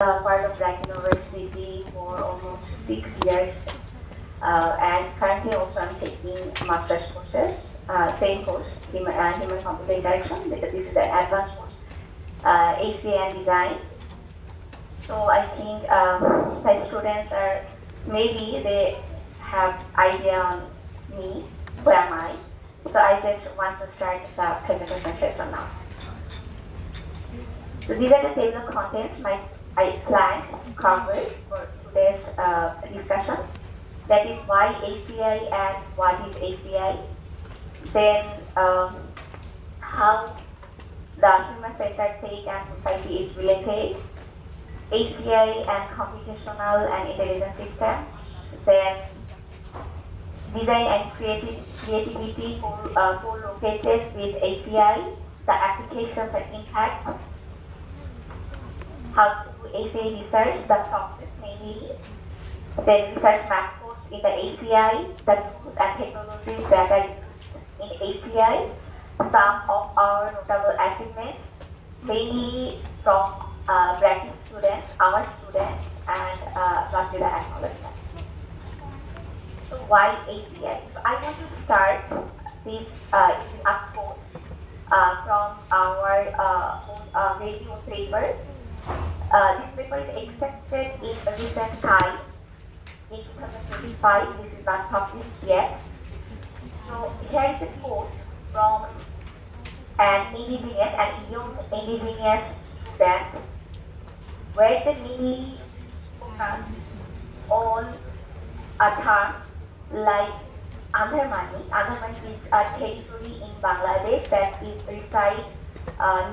Part of Brack University for almost 6 years, and currently also I'm taking master's courses, same course, human-computer interaction. This is an advanced course, HCA and design. So I think the students are, maybe they have idea on me, who am I. So I just want to start the presentation session now. So these are the table of contents I planned to cover for today's discussion. That is why ACI and what is ACI. Then how the human-centered tech and society is related. ACI and computational and intelligent systems. Then design and creativity co-located with ACI, the applications and impact. How to do ACI research, the process mainly. Then research methods in the ACI, the tools and technologies that are used in ACI. Some of our notable achievements, mainly from Bracket students, our students, and plus with the acknowledgements. So why ACI? So I want to start this using a quote from our review paper. This paper is accepted in a recent time, in 2025. This is not published yet. So here is a quote from an young indigenous student, where they mainly focused on a term like Andamani. Andamani is a territory in Bangladesh that is reside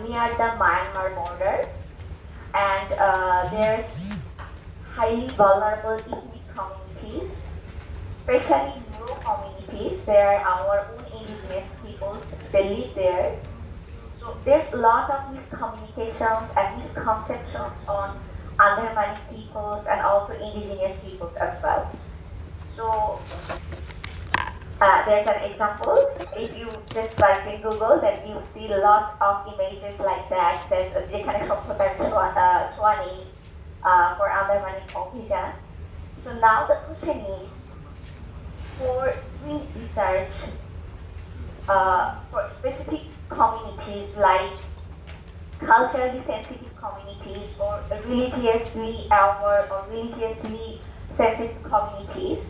near the Myanmar border. And there's highly vulnerable ethnic communities, especially rural communities. They are our own indigenous peoples, they live there. So there's a lot of miscommunications and misconceptions on Andamani peoples and also indigenous peoples as well. So there's an example. If you just search in Google, then you see a lot of images like that. There's a যেখানে সভ্যতার ছোঁয়া নেই for Andamani Caucasian. So now the question is, for doing research for specific communities like culturally sensitive communities or religiously aware or religiously sensitive communities.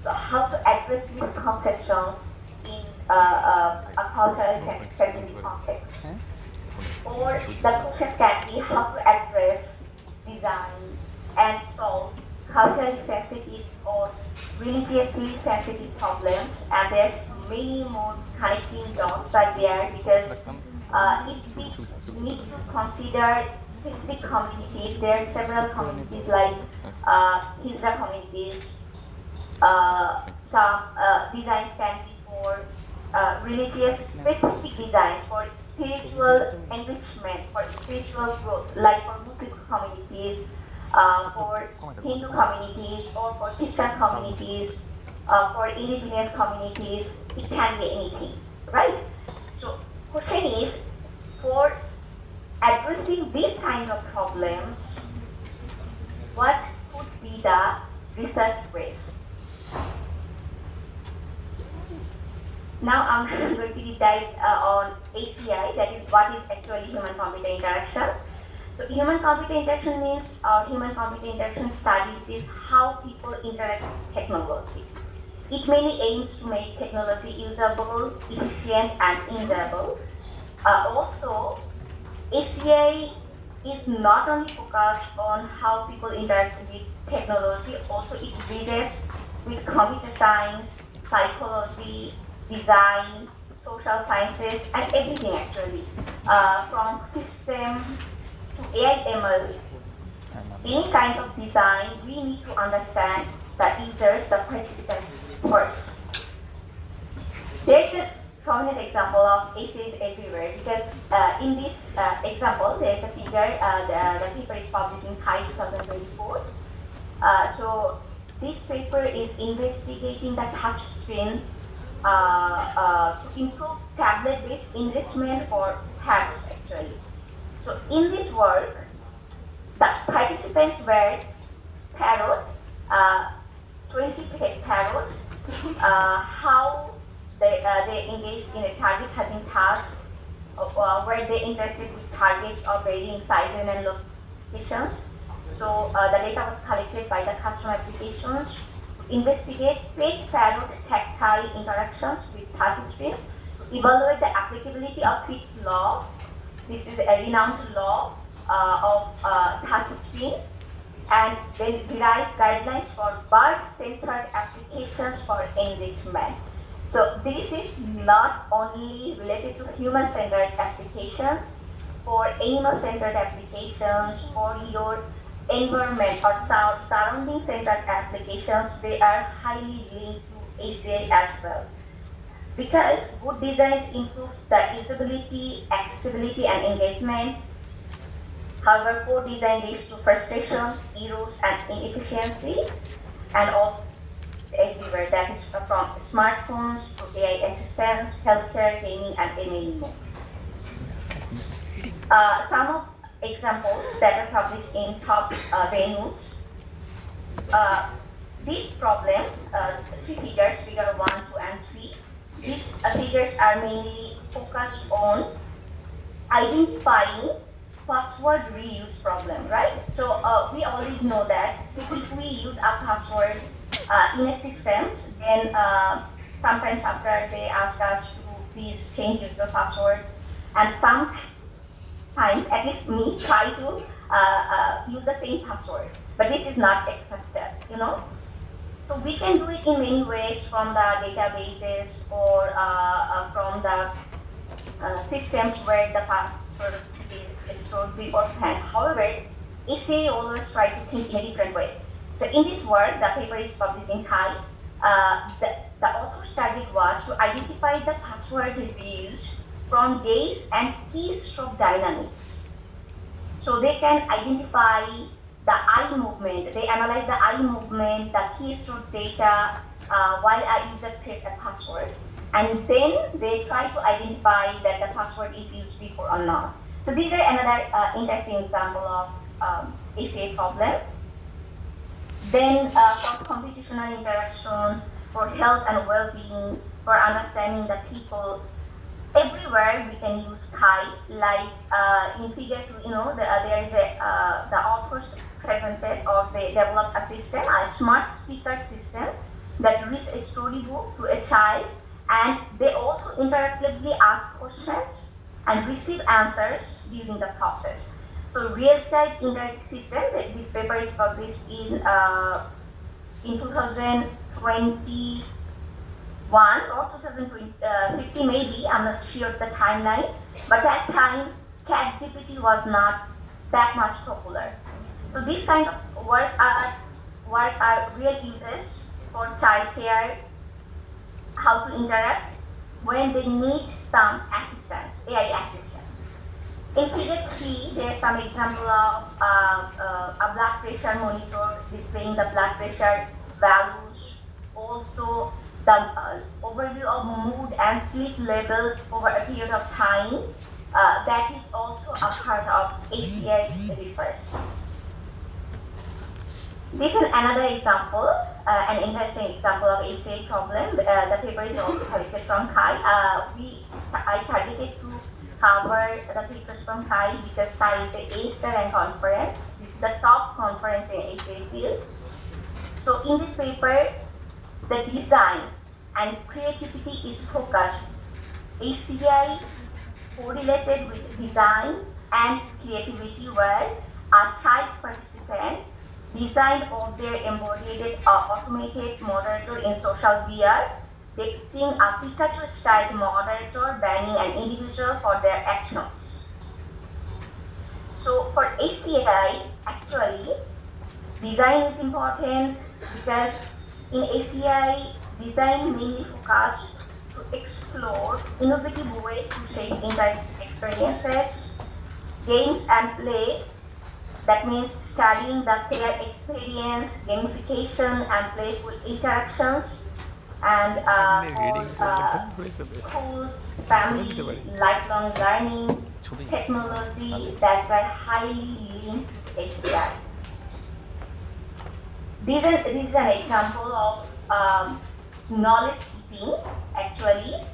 So how to address misconceptions in a culturally sensitive context? Or the questions can be how to address, design, and solve culturally sensitive or religiously sensitive problems. And there's many more connecting dots are there, because if we need to consider specific communities, there are several communities like Hijra communities. Some designs can be for religious specific designs, for spiritual enrichment, for spiritual growth, like for Muslim communities, for Hindu communities, or for Christian communities, for indigenous communities. It can be anything, right? So question is, for addressing these kind of problems, what could be the research ways? Now I'm going to deep dive on ACI, that is what is actually human-computer interactions. So human-computer interaction means, or human-computer interaction studies is how people interact with technology. It mainly aims to make technology usable, efficient, and enjoyable. Also, ACI is not only focused on how people interact with technology, also it bridges with computer science, psychology, design, social sciences, and everything actually. From system to AI ML, any kind of design, we need to understand the users, the participants first. There's a prominent example of ACIs everywhere, because in this example, there's a figure, the paper is published in CHI 2024. So this paper is investigating the touch screen to improve tablet-based enrichment for parents actually. So in this work, The participants were parrot, 20 parrots, how they engaged in a target hunting task where they interacted with targets of varying sizes and locations. So the data was collected by the custom applications to investigate pet parrot tactile interactions with touch screens, to evaluate the applicability of Fitts law. This is a renowned law of touch screen, and then derive guidelines for bird-centered applications for enrichment. So this is not only related to human-centered applications, for animal-centered applications, for your environment or surrounding-centered applications, they are highly linked to ACI as well. Because good designs improves the usability, accessibility, and engagement. However, poor design leads to frustration, errors, and inefficiency, and all everywhere. That is from smartphones to AI assistants, healthcare, gaming, and many more. Some of examples that are published in top venues. This problem, three figures, figure 1, 2, and 3. These figures are mainly focused on identifying password reuse problem, right? So we already know that if we use a password in a system, then sometimes after they ask us to please change your password, and sometimes, at least me, try to use the same password, but this is not accepted, you know? So we can do it in many ways, from the databases or from the systems where the password is stored beforehand. However, ACI always try to think in a different way. So in this work, the paper is published in CHI. The author's target was to identify the password reuse from gaze and keystroke dynamics. So they can identify the eye movement. They analyze the eye movement, the keystroke data while a user creates a password. And then they try to identify that the password is used before or not. So these are another interesting example of ACI problem. Then for computational interactions, for health and well-being, for understanding the people, everywhere we can use CHI. Like in figure 2, you know, there is the authors presented, or they developed a system, a smart speaker system that reads a storybook to a child, and they also interactively ask questions and receive answers during the process. So real-time interactive system, this paper is published in 2021 or 2050 maybe, I'm not sure the timeline, but that time ChatGPT was not that much popular. So this kind of work are real uses for childcare, how to interact when they need some assistance, AI assistance. In figure 3, there's some example of a blood pressure monitor displaying the blood pressure values, also the overview of mood and sleep levels over a period of time. That is also a part of ACI research. This is another example, an interesting example of ACI problem. The paper is also collected from CHI. I targeted to cover the papers from CHI because CHI is a A-star and conference. This is the top conference in ACI field. So in this paper, the design and creativity is focused. ACI correlated with design and creativity, where a child participant designed of their embodied automated moderator in social VR, depicting a Pikachu-style moderator banning an individual for their actions. So for ACI, actually, design is important because in ACI, design mainly focused to explore innovative ways to shape interactive experiences, games and play. That means studying the player experience, gamification, and playful interactions, and for schools, family, lifelong learning, technology that are highly linked to ACI. This is an example of knowledge keeping. Actually,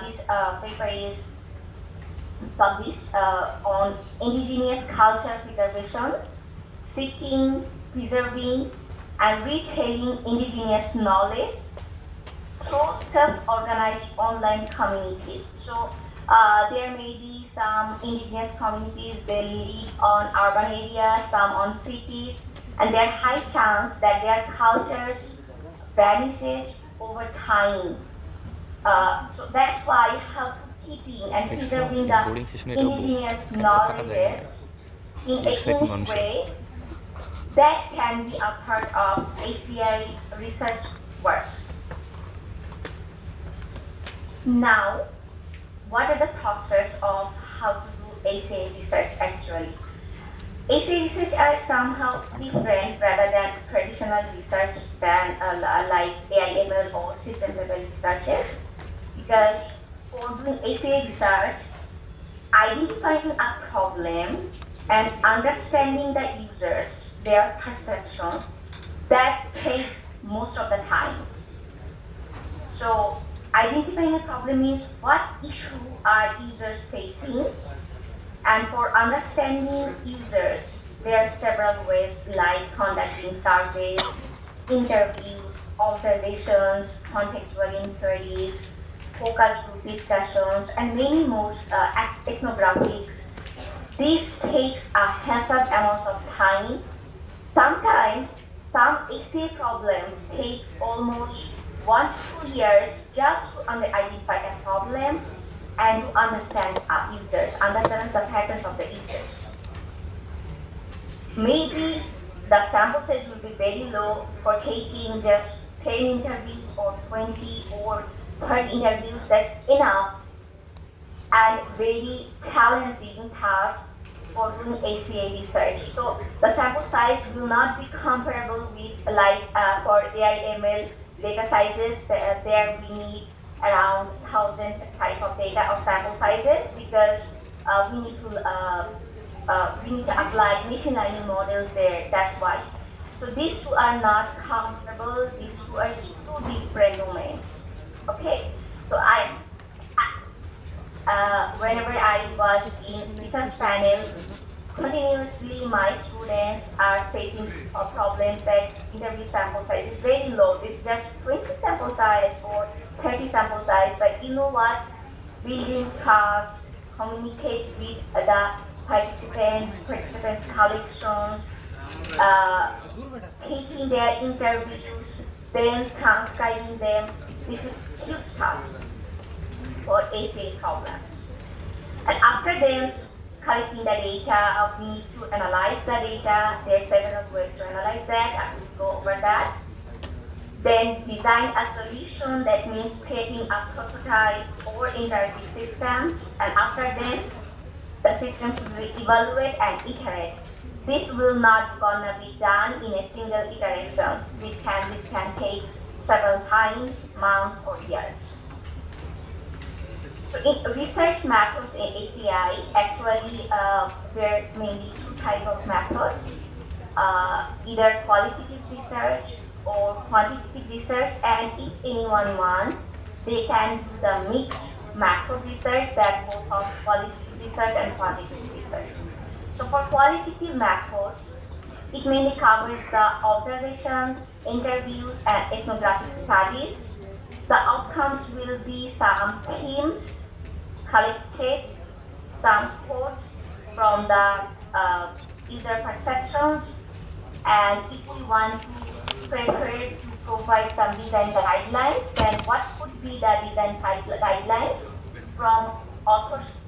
this paper is published on indigenous culture preservation, seeking, preserving, and retailing indigenous knowledge through self-organized online communities. So there may be some indigenous communities, they live on urban areas, some on cities, and there are high chance that their cultures vanishes over time. So that's why how to keeping and preserving the indigenous knowledges in a unique way that can be a part of ACI research works. Now, what are the process of how to do ACI research actually? ACI research are somehow different rather than traditional research than like AI/ML or system level researches, because for doing ACI research, identifying a problem and understanding the users, their perceptions, that takes most of the times. So identifying a problem means what issue are users facing, and for understanding users, there are several ways like conducting surveys, interviews, observations, contextual inquiries, focus group discussions, and many more ethnographics. This takes a hands-on amount of time. Sometimes some ACA problems takes almost 1 to 2 years just to identify the problems and to understand users, understand the patterns of the users. Maybe the sample size will be very low for taking just 10 interviews or 20 or 30 interviews, that's enough, and very challenging task for doing ACA research. So the sample size will not be comparable with like for AI/ML data sizes. There we need around 1,000 type of data or sample sizes, because we need to apply machine learning models there. That's why. So these two are not comparable. These two are two different domains. Okay. So whenever I was in defense panel, continuously my students are facing problems that interview sample size is very low. It's just 20 sample size or 30 sample size, but you know what? Building trust, communicate with the participants' collections, taking their interviews, then transcribing them. This is huge task for ACA problems. And after this, collecting the data, we need to analyze the data. There are several ways to analyze that. I will go over that. Then design a solution, that means creating a prototype or interactive systems. And after then, the systems will evaluate and iterate. This will not gonna be done in a single iteration. This can take several times, months or years. So in research methods in ACI, actually there are mainly two types of methods, either qualitative research or quantitative research, and if anyone wants, they can do the mixed method research, that both of qualitative research and quantitative research. So for qualitative methods, it mainly covers the observations, interviews, and ethnographic studies. The outcomes will be some themes collected, some quotes from the user perceptions, and if we want to prefer to provide some design guidelines, then what could be the design guidelines from authors'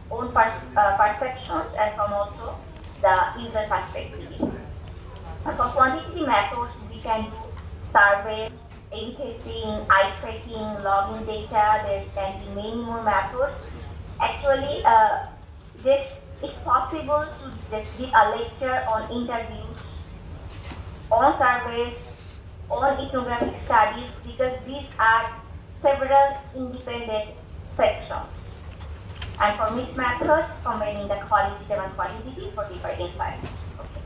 own perceptions and from also the user perspective. And for quantitative methods, we can do surveys, A/B testing, eye tracking, logging data. There can be many more methods. Actually, it's possible to just give a lecture on interviews, on surveys, on ethnographic studies, because these are several independent sections. and for mixed methods, combining the qualitative and quantitative for deeper insights. Okay.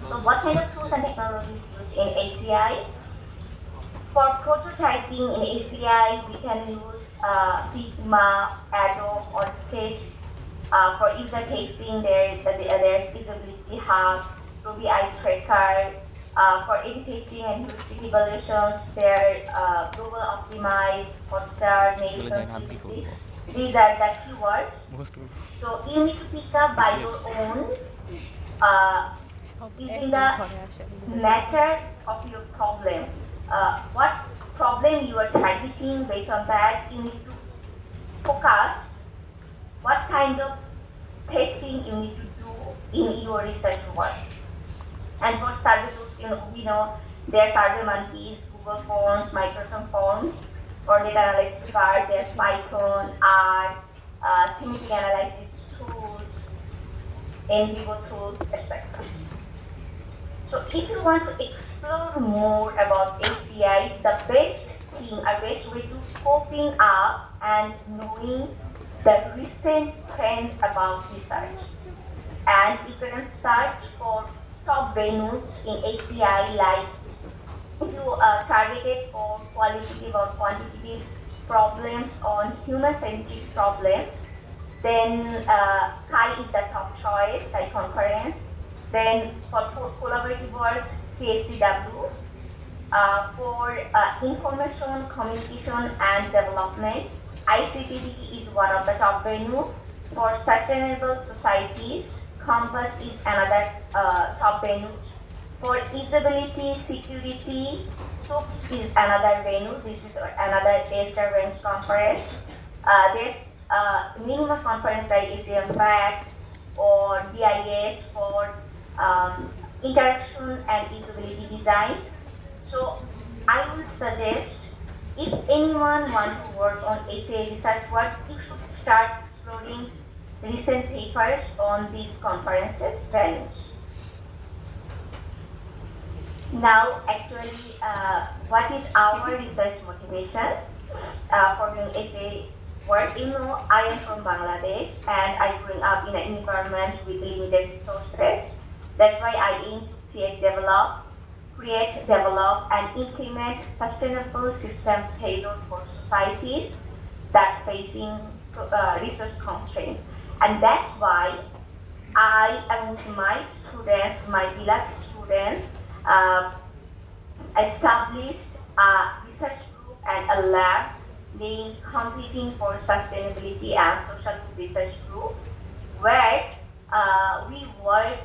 So what kind of tools and technologies used in ACI? For prototyping in ACI, we can use Figma, Adobe, or Sketch. For user testing, there's Usability Hub, Ruby Eye Tracker. For A/B testing and heuristic evaluations, there are global optimized, Hotjar, Nations, heuristics. These are the keywords. So you need to pick up by your own using the nature of your problem. What problem you are targeting, based on that, you need to focus what kind of testing you need to do in your research work. And for survey tools, we know there are SurveyMonkey, Google Forms, Microsoft Forms. For data analysis part, there's Python, R, thematic analysis tools, NVivo tools, etc. So if you want to explore more about ACI, the best thing, or best way to coping up and knowing the recent trend about research. And you can search for top venues in ACI, like if you targeted for qualitative or quantitative problems on human-centric problems, then CHI is the top choice, CHI conference. Then for collaborative works, CSCW. For information, communication, and development, ICTD is one of the top venue. For sustainable societies, Compass is another top venue. For usability, security, SOAPS is another venue. This is another A-star ranks conference. There's minimum conference like ACM Fact or DIS for interaction and usability designs. So I will suggest, if anyone wants to work on ACI research work, you should start exploring recent papers on these conferences venues. Now, actually, what is our research motivation for doing ACI work? I am from Bangladesh and I grew up in an environment with limited resources. That's why I aim to create, develop, and implement sustainable systems tailored for societies that facing resource constraints. And that's why I, among my students, my beloved students, established a research group and a lab named Computing for Sustainability and Social Research Group, where we work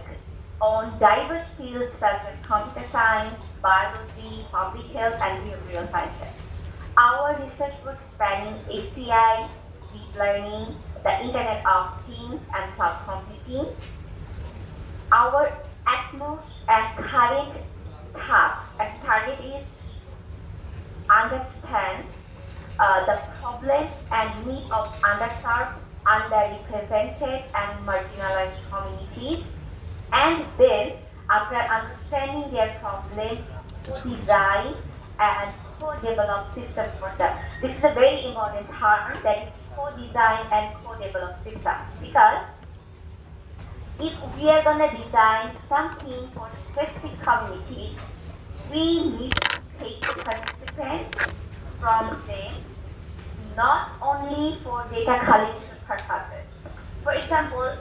on diverse fields such as computer science, biology, public health, and behavioral sciences. Our research work spanning ACI, deep learning, the Internet of Things, and cloud computing. Our utmost and current task and target is understand the problems and needs of underserved, underrepresented, and marginalized communities, and then after understanding their problem, design and co-develop systems for them. This is a very important term, that is co-design and co-develop systems, because if we are going to design something for specific communities, we need to take participants from them, not only for data collection purposes. For example,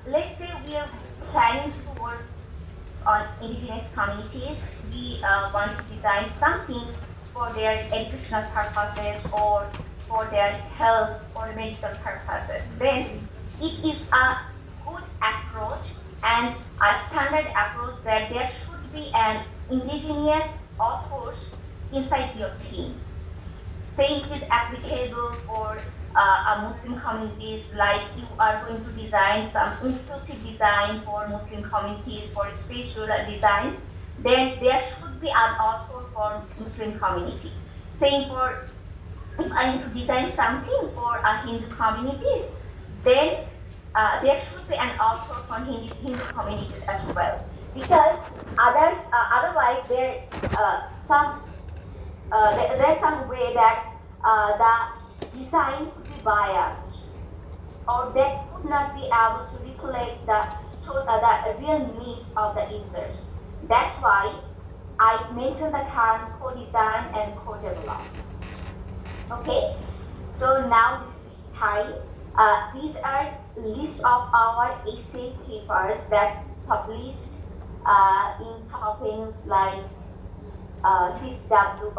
let's say we are planning to work on indigenous communities. We want to design something for their educational purposes or for their health or medical purposes. Then it is a good approach and a standard approach that there should be an indigenous authors inside your team. Same is applicable for Muslim communities, like you are going to design some inclusive design for Muslim communities, for spatial designs, then there should be an author for Muslim community. Same for, if I need to design something for Hindu communities, then there should be an author for Hindu communities as well. Because otherwise there's some way that the design could be biased. or that could not be able to reflect the real needs of the users. That's why I mentioned the term co-design and co-develop. Okay, so now this is time. These are list of our essay papers that published in topics like CSW,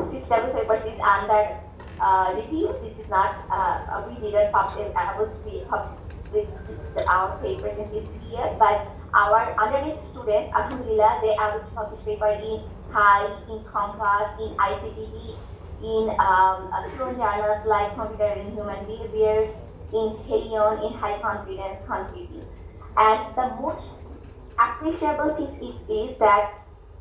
CSW papers is under review. This is not, we didn't able to be published our papers in this year, but our undergraduate students, Alhamdulillah, they are able to publish paper in HI, in Compass, in ICTE, in fluent journals like Computer and Human Behaviors, in Helion, in High Confidence Computing. And the most appreciable thing is that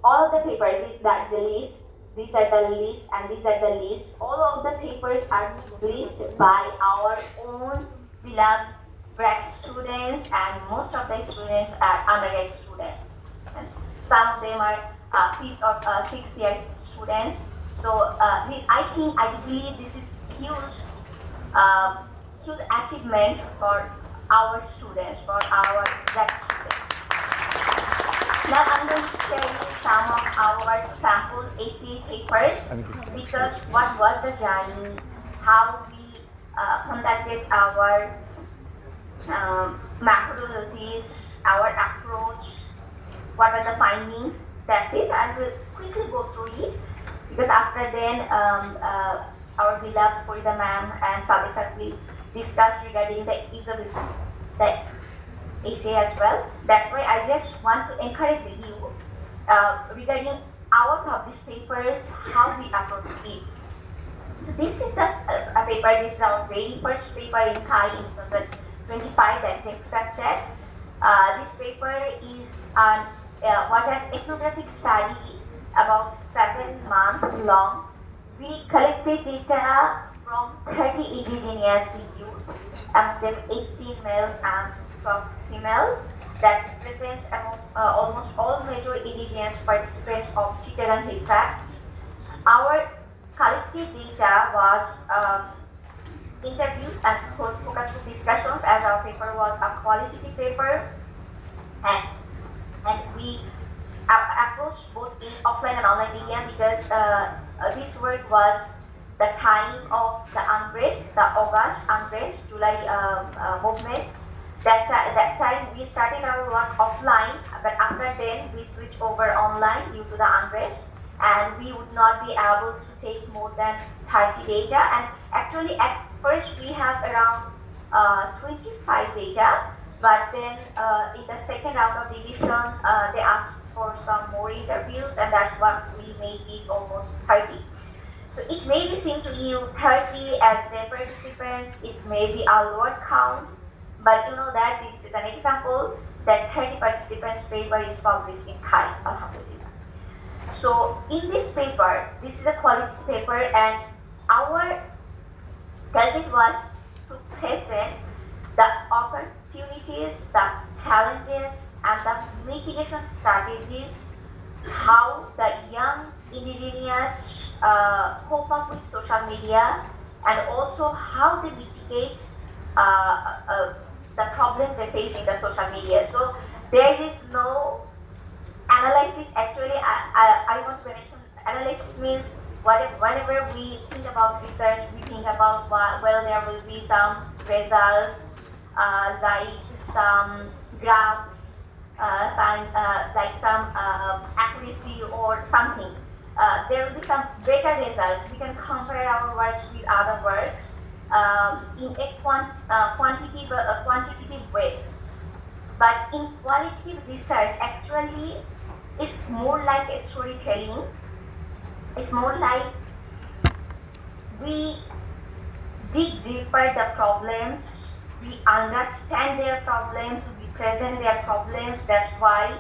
all of the papers, these are the list, these are the list, and these are the list. All of the papers are listed by our own beloved grad students, and most of the students are undergrad students. And some of them are 5th or 6th year students. So I believe this is huge, huge achievement for our students, for our grad students. Now I'm going to share you some of our sample essay papers, because what was the journey, how we conducted our methodologies, our approach, what are the findings. That's it. I will quickly go through it, because after then our beloved Farida ma'am and Sadiq sir will discuss regarding the usability, the essay as well. That's why I just want to encourage you regarding our published papers, how we approach it. So this is a paper, this is our very first paper in CHI in 2025 that's accepted. This paper is was an ethnographic study about 7 months long. We collected data from 30 indigenous youth, among them 18 males and 12 females, that represents almost all major indigenous participants of Chittagong Hill Tracts. Our collected data was interviews and focus group discussions, as our paper was a qualitative paper, and we approached both in offline and online medium, because this work was the time of the unrest, the August unrest, July movement. That time we started our work offline, but after then we switched over online due to the unrest, and we would not be able to take more than 30 data. And actually at first we have around 25 data, but then in the second round of division they asked for some more interviews, and that's what we made it almost 30. So it may be seen to you 30 as the participants, it may be a lower count, but you know that this is an example that 30 participants paper is published in CHI, Alhamdulillah. So in this paper, this is a quality paper, and our target was to present the opportunities, the challenges, and the mitigation strategies, how the young indigenous cope up with social media, and also how they mitigate the problems they face in the social media. So there is no analysis. Actually, I want to mention analysis means whenever we think about research, we think about well, there will be some results, like some graphs, some accuracy or something. There will be some better results. We can compare our works with other works in a quantitative way. But in qualitative research, actually, it's more like a storytelling. It's more like we dig deeper the problems, we understand their problems, we present their problems. That's why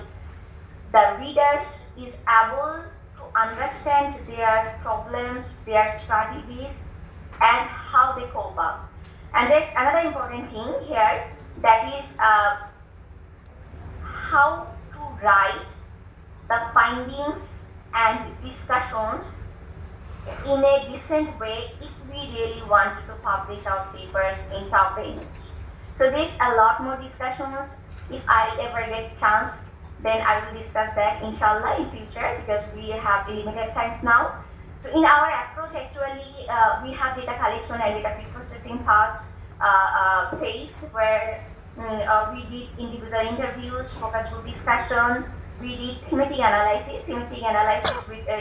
the readers is able to understand their problems, their strategies, and how they cope up. And there's another important thing here, that is how to write the findings and discussions in a decent way if we really wanted to publish our papers in top venues. So there's a lot more discussions. If I ever get chance, then I will discuss that inshallah in future because we have limited times now. So in our approach, actually, we have data collection and data pre-processing past phase where we did individual interviews, focus group discussion, we did thematic analysis with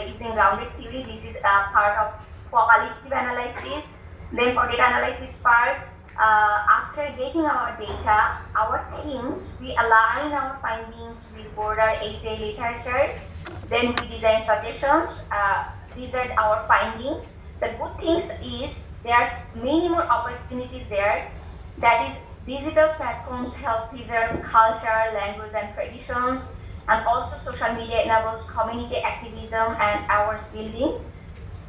using grounded theory. This is part of qualitative analysis. Then for data analysis part, after getting our data, our themes, we align our findings with broader ACI literature. Then we design suggestions. These are our findings. The good things is there's many more opportunities there. That is, digital platforms help preserve culture, language, and traditions, and also social media enables community activism and awareness buildings.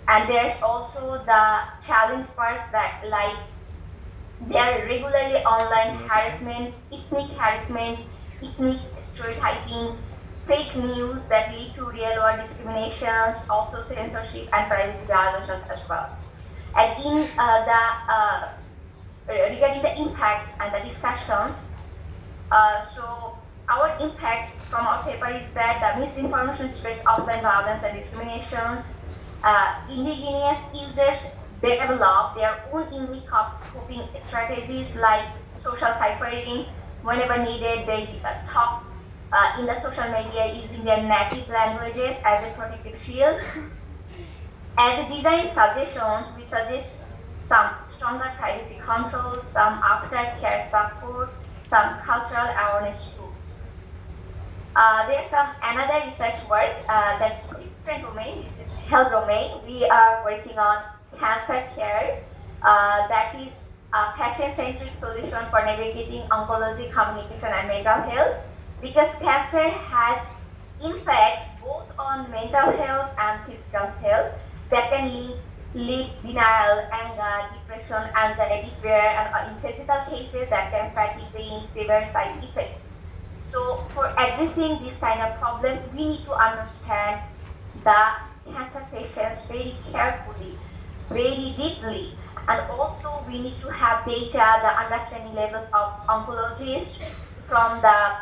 And there's also the challenge parts that like there are regularly online harassments, ethnic stereotyping, fake news that lead to real world discriminations, also censorship and privacy violations as well. And in regarding the impacts and the discussions, so our impacts from our paper is that the misinformation spreads offline violence and discriminations. Indigenous users develop their own unique coping strategies like social cipherings. Whenever needed, they talk in the social media using their native languages as a protective shield. As a design suggestions, we suggest some stronger privacy controls, some aftercare support, some cultural awareness tools. There's another research work that's different domain. This is health domain. We are working on cancer care. That is a patient-centric solution for navigating oncology, communication, and mental health. Because cancer has impact both on mental health and physical health that can lead denial, anger, depression, anxiety, fear, and in physical cases that can fatigue, pain, severe side effects. So for addressing these kind of problems, we need to understand the cancer patients very carefully, very deeply, and also we need to have data, the understanding levels of oncologists from the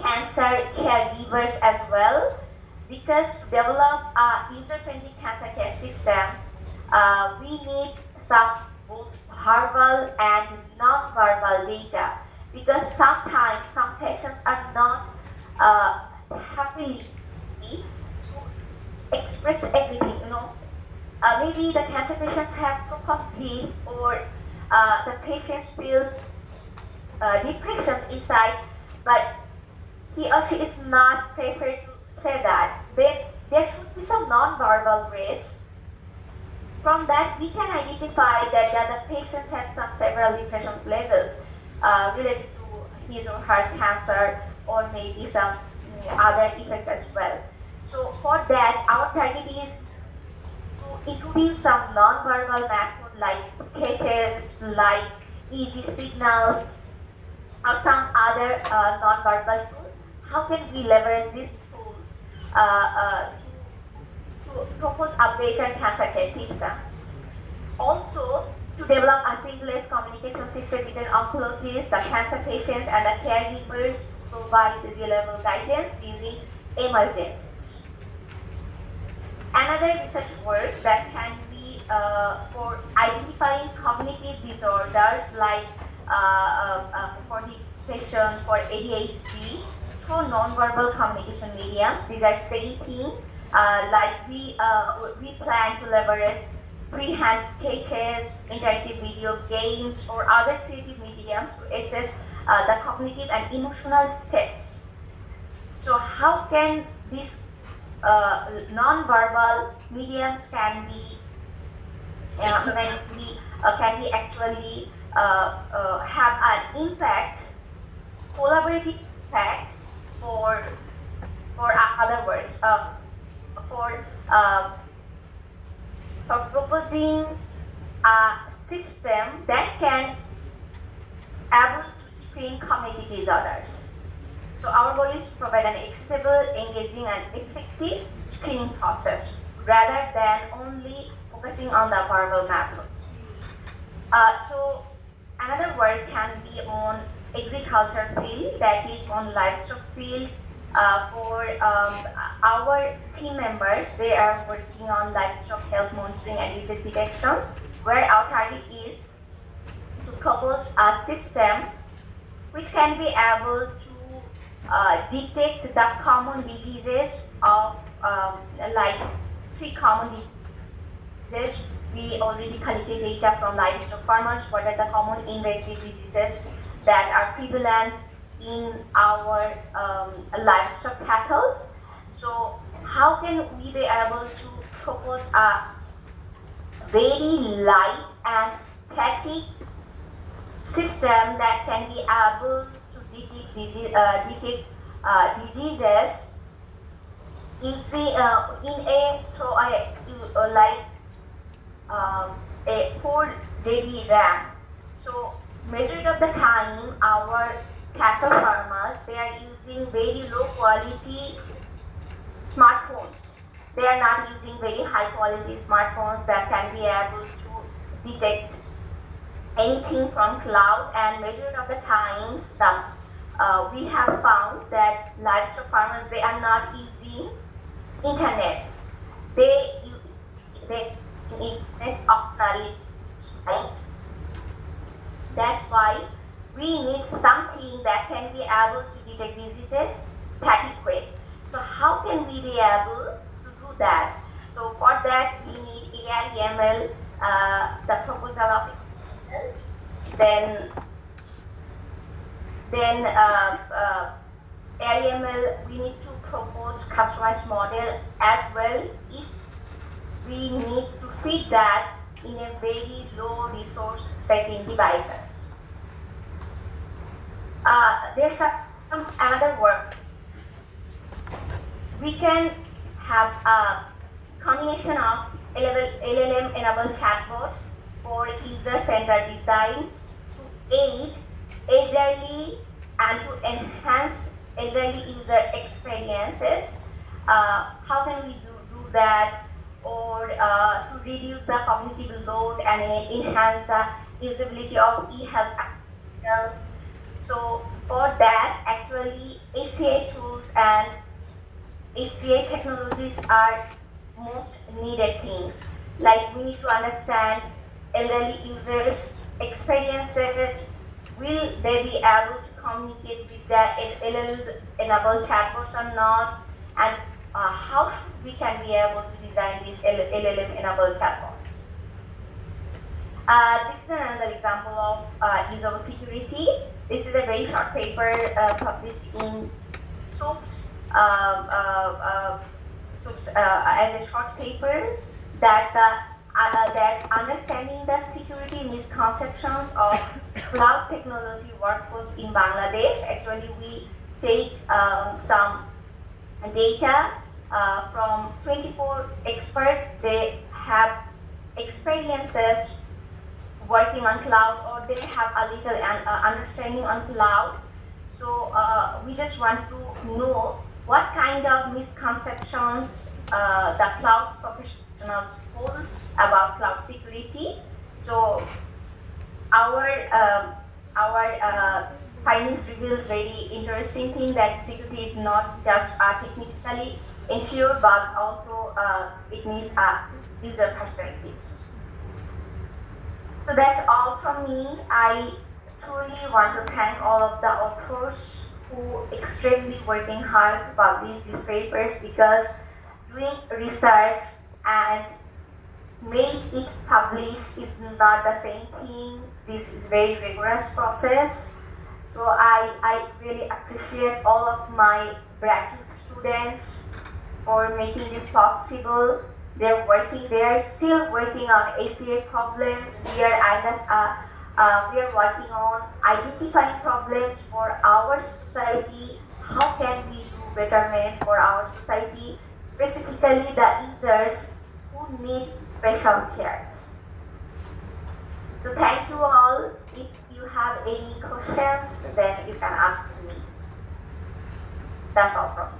cancer caregivers as well, because to develop user-friendly cancer care systems, we need some both verbal and non-verbal data, because sometimes some patients are not happy to express everything, maybe the cancer patients have proof of grief or the patient feels depression inside, but he or she is not prepared to say that. Then there should be some non-verbal ways. From that, we can identify that the patients have some several depression levels related to his or her cancer, or maybe some other effects as well. So for that, our target is to introduce some non-verbal method like sketches, like EEG signals, or some other non-verbal tools. How can we leverage these tools to propose a better cancer care system? Also, to develop a seamless communication system between oncologists, the cancer patients, and the caregivers to provide reliable guidance during emergencies. Another research work that can be for identifying cognitive disorders like for depression, for ADHD, through nonverbal communication mediums. These are same thing. Like we plan to leverage freehand sketches, interactive video games, or other creative mediums to assess the cognitive and emotional states. So how can these non-verbal mediums can be actually have an impact, collaborative impact for other words for proposing a system that can able to screen cognitive disorders. So our goal is to provide an accessible, engaging, and effective screening process rather than only focusing on the verbal methods. So another work can be on agriculture field, that is on livestock field. For our team members, they are working on livestock health monitoring and disease detections, where our target is to propose a system which can be able to detect the common diseases of like 3 common diseases. We already collected data from livestock farmers. What are the common invasive diseases that are prevalent in our livestock cattle? So how can we be able to propose a very light and static system that can be able to detect diseases using in a through a like a 4 GB RAM. So majority of the time, our cattle farmers, they are using very low quality smartphones. They are not using very high quality smartphones that can be able to detect anything from cloud, and majority of the times that we have found that livestock farmers, they are not using internet. They internet optionally, right? That's why we need something that can be able to detect diseases static way. So how can we be able to do that? So for that we need AI/ML, the proposal of then AI/ML, we need to propose customized model as well if we need to feed that in a very low resource setting devices. There's some another work. We can have a combination of LLM-enabled chatbots for user-centered designs to aid elderly and to enhance elderly user experiences. How can we do that? Or to reduce the cognitive load and enhance the usability of e-health applications. So for that, actually, ACA tools and ACA technologies are most needed things. Like we need to understand elderly users' experiences. Will they be able to communicate with the LLM-enabled chatbots or not? And how we can be able to design these LLM-enabled chatbots? This is another example of usable security. This is a very short paper published in SOAPS, SOAPS as a short paper that that understanding the security misconceptions of cloud technology workforce in Bangladesh. Actually, we take some data from 24 experts. They have experiences working on cloud, or they have a little understanding on cloud. So we just want to know what kind of misconceptions the cloud professionals hold about cloud security. So our findings reveal very interesting thing, that security is not just technically ensured, but also it needs user perspectives. So that's all from me. I truly want to thank all of the authors who extremely working hard to publish these papers, because doing research and make it published is not the same thing. This is very rigorous process. So I really appreciate all of my BRACU students for making this possible. They're working, they are still working on ACA problems. We are working on identifying problems for our society. How can we do betterment for our society, specifically the users who need special cares. So thank you all. If you have any questions, then you can ask me. That's all from me.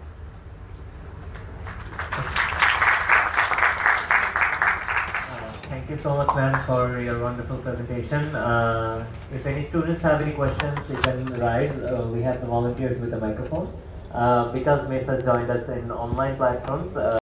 you so much, ma'am, for your wonderful presentation. If any students have any questions, you can rise. We have the volunteers with the microphone. Because Mesa joined us in online platforms,